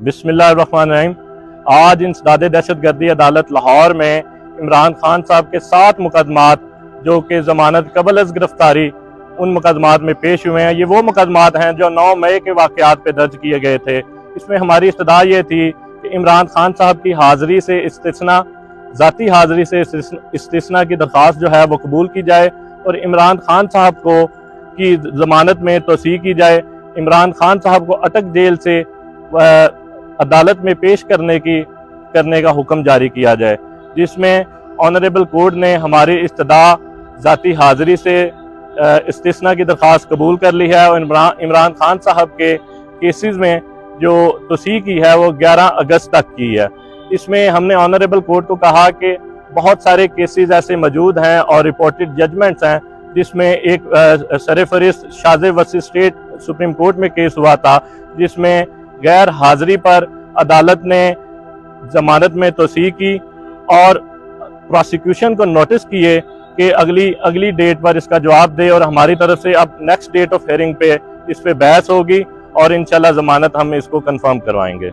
बिस्मिल्लाहिर्रहमानिर्रहीम। आज इंसदाद दहशतगर्दी अदालत लाहौर में इमरान खान साहब के 7 मुकदमात जो कि ज़मानत कबल अज़ गिरफ्तारी उन मुकदमात में पेश हुए हैं। ये वो मुकदमात हैं जो 9 मई के वाक़यात पे दर्ज किए गए थे। इसमें हमारी इस्तदा ये थी कि इमरान खान साहब की हाज़िरी से इस्तिस्ना, ज़ाती हाज़िरी से इस्तिस्ना की दरख्वास्त जो है वो कबूल की जाए और इमरान खान साहब को की ज़मानत में तोसी की जाए। इमरान खान साहब को अटक जेल से अदालत में पेश करने का हुक्म जारी किया जाए, जिसमें ऑनरेबल कोर्ट ने हमारी इस्तदा ज़ाती हाज़िरी से इस्तिस्ना की दरख्वास्त कबूल कर ली है और इमरान खान साहब के केसेस में जो तोसी की है वो 11 अगस्त तक की है। इसमें हमने ऑनरेबल कोर्ट को कहा कि बहुत सारे केसेस ऐसे मौजूद हैं और रिपोर्टेड जजमेंट्स हैं, जिसमें एक सरफहरिस्त Shaz versus state supreme court में केस हुआ था, जिसमें गैर हाज़िरी पर अदालत ने ज़मानत में तोसी की और प्रोसिक्यूशन को नोटिस किए कि अगली डेट पर इसका जवाब दे और हमारी तरफ से अब नेक्स्ट डेट ऑफ हियरिंग पे इस पे बहस होगी और इंशाल्लाह ज़मानत हम इसको कंफर्म करवाएंगे।